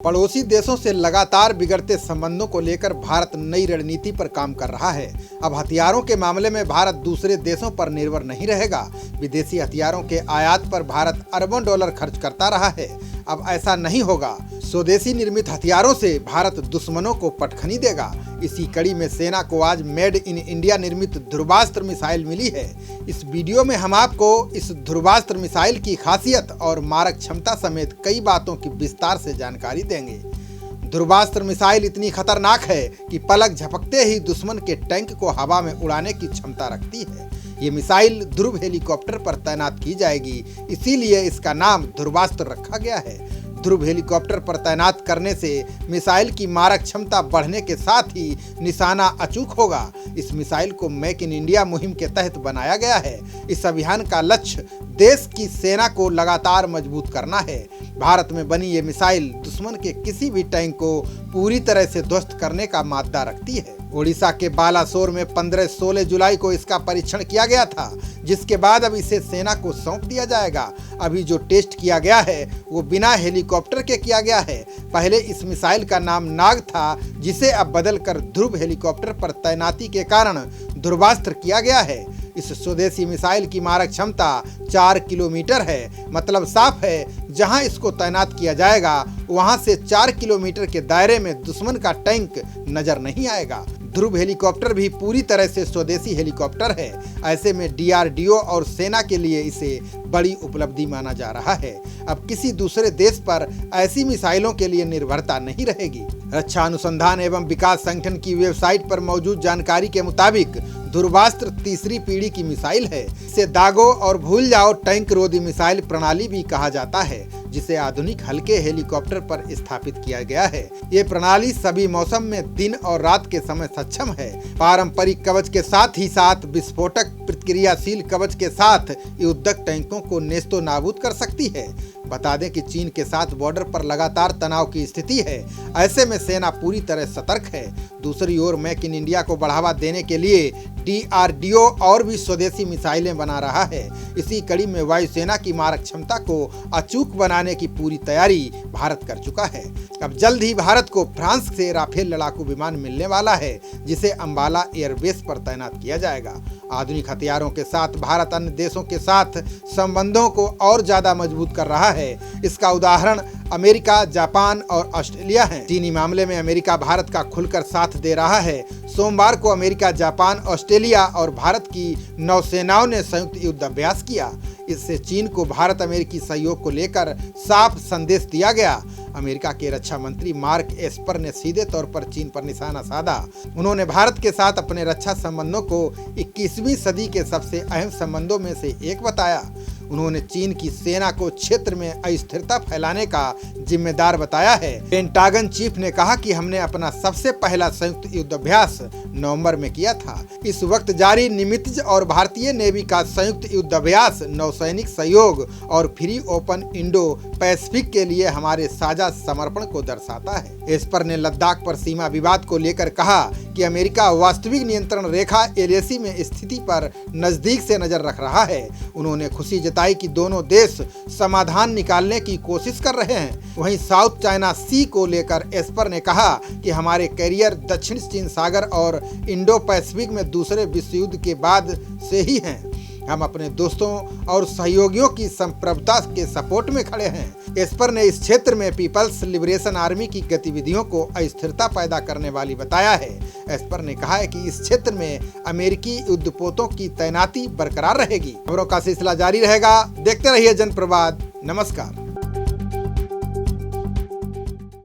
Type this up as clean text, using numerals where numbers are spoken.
पड़ोसी देशों से लगातार बिगड़ते संबंधों को लेकर भारत नई रणनीति पर काम कर रहा है। अब हथियारों के मामले में भारत दूसरे देशों पर निर्भर नहीं रहेगा। विदेशी हथियारों के आयात पर भारत अरबों डॉलर खर्च करता रहा है। अब ऐसा नहीं होगा। स्वदेशी निर्मित हथियारों से भारत दुश्मनों को पटखनी देगा। इसी कड़ी में सेना को आज मेड इन इंडिया निर्मित ध्रुवास्त्र मिसाइल मिली है। इस वीडियो में हम आपको इस ध्रुवास्त्र मिसाइल की खासियत और मारक क्षमता समेत कई बातों की विस्तार से जानकारी देंगे। ध्रुवास्त्र मिसाइल इतनी खतरनाक है कि पलक झपकते ही दुश्मन के टैंक को हवा में उड़ाने की क्षमता रखती है। ये मिसाइल ध्रुव हेलीकॉप्टर पर तैनात की जाएगी, इसीलिए इसका नाम ध्रुवास्त्र रखा गया है। ध्रुव हेलीकॉप्टर पर तैनात करने से मिसाइल की मारक क्षमता बढ़ने के साथ ही निशाना अचूक होगा। इस मिसाइल को मेक इन इंडिया मुहिम के तहत बनाया गया है। इस अभियान का लक्ष्य देश की सेना को लगातार मजबूत करना है। भारत में बनी ये मिसाइल दुश्मन के किसी भी टैंक को पूरी तरह से ध्वस्त करने का मादा रखती है। ओडिशा के बालासोर में 15-16 जुलाई को इसका परीक्षण किया गया था, जिसके बाद अब इसे सेना को सौंप दिया जाएगा। अभी जो टेस्ट किया गया है वो बिना हेलीकॉप्टर के किया गया है। पहले इस मिसाइल का नाम नाग था, जिसे अब बदलकर ध्रुव हेलीकॉप्टर पर तैनाती के कारण ध्रुवास्त्र किया गया है। इस स्वदेशी मिसाइल की मारक क्षमता 4 किलोमीटर है। मतलब साफ है, जहां इसको तैनात किया जाएगा वहां से 4 किलोमीटर के दायरे में दुश्मन का टैंक नजर नहीं आएगा। ध्रुव हेलीकॉप्टर भी पूरी तरह से स्वदेशी हेलीकॉप्टर है। ऐसे में डीआरडीओ और सेना के लिए इसे बड़ी उपलब्धि माना जा रहा है। अब किसी दूसरे देश पर ऐसी मिसाइलों के लिए निर्भरता नहीं रहेगी। रक्षा अनुसंधान एवं विकास संगठन की वेबसाइट पर मौजूद जानकारी के मुताबिक ध्रुवास्त्र तीसरी पीढ़ी की मिसाइल है। इसे दागो और भूल जाओ टैंक रोधी मिसाइल प्रणाली भी कहा जाता है, जिसे आधुनिक हल्के हेलीकॉप्टर पर स्थापित किया गया है। ये प्रणाली सभी मौसम में दिन और रात के समय सक्षम है। पारंपरिक कवच के साथ ही साथ विस्फोटक प्रतिक्रियाशील कवच के साथ युद्धक टैंकों को नेस्तो नाबूद कर सकती है। बता दें कि चीन के साथ बॉर्डर पर लगातार तनाव की स्थिति है। ऐसे में सेना पूरी तरह सतर्क है। दूसरी ओर मेक इन इंडिया को बढ़ावा देने के लिए डीआरडीओ और भी स्वदेशी मिसाइलें बना रहा है। इसी कड़ी में वायुसेना की मारक क्षमता को अचूक बनाने की पूरी तैयारी भारत कर चुका है। अब जल्द ही भारत को फ्रांस से राफेल लड़ाकू विमान मिलने वाला है, जिसे अंबाला एयरबेस पर तैनात किया जाएगा। आधुनिक हथियारों के साथ भारत अन्य देशों के साथ संबंधों को और ज्यादा मजबूत कर रहा है। इसका उदाहरण अमेरिका, जापान और ऑस्ट्रेलिया है। चीनी मामले में अमेरिका भारत का खुलकर साथ दे रहा है। सोमवार को अमेरिका, जापान, ऑस्ट्रेलिया और भारत की नौसेनाओं ने संयुक्त युद्ध अभ्यास किया। इससे चीन को भारत अमेरिकी सहयोग को लेकर साफ संदेश दिया गया। अमेरिका के रक्षा मंत्री मार्क एस्पर ने सीधे तौर पर चीन पर निशाना साधा। उन्होंने भारत के साथ अपने रक्षा संबंधों को 21वीं सदी के सबसे अहम संबंधों में से एक बताया। उन्होंने चीन की सेना को क्षेत्र में अस्थिरता फैलाने का जिम्मेदार बताया है। पेंटागन चीफ ने कहा कि हमने अपना सबसे पहला संयुक्त युद्ध अभ्यास नवंबर में किया था। इस वक्त जारी निमित्ज और भारतीय नेवी का संयुक्त युद्ध अभ्यास नौसैनिक सहयोग और फ्री ओपन इंडो पैसिफिक के लिए हमारे साझा समर्पण को दर्शाता है। एस्पर ने लद्दाख पर सीमा विवाद को लेकर कहा कि अमेरिका वास्तविक नियंत्रण रेखा एलएसी में स्थिति पर नजदीक से नजर रख रहा है। उन्होंने खुशी जताई कि दोनों देश समाधान निकालने की कोशिश कर रहे हैं। वहीं साउथ चाइना सी को लेकर एस्पर ने कहा कि हमारे कैरियर दक्षिण चीन सागर और इंडो पैसिफिक में दूसरे विश्व युद्ध के बाद से ही हैं। हम अपने दोस्तों और सहयोगियों की संप्रभुता के सपोर्ट में खड़े हैं। एस्पर ने इस क्षेत्र में पीपल्स लिबरेशन आर्मी की गतिविधियों को अस्थिरता पैदा करने वाली बताया है। एस्पर ने कहा है कि इस क्षेत्र में अमेरिकी युद्धपोतों की तैनाती बरकरार रहेगी। खबरों का सिलसिला जारी रहेगा। देखते रहिए जनप्रवाद। नमस्कार।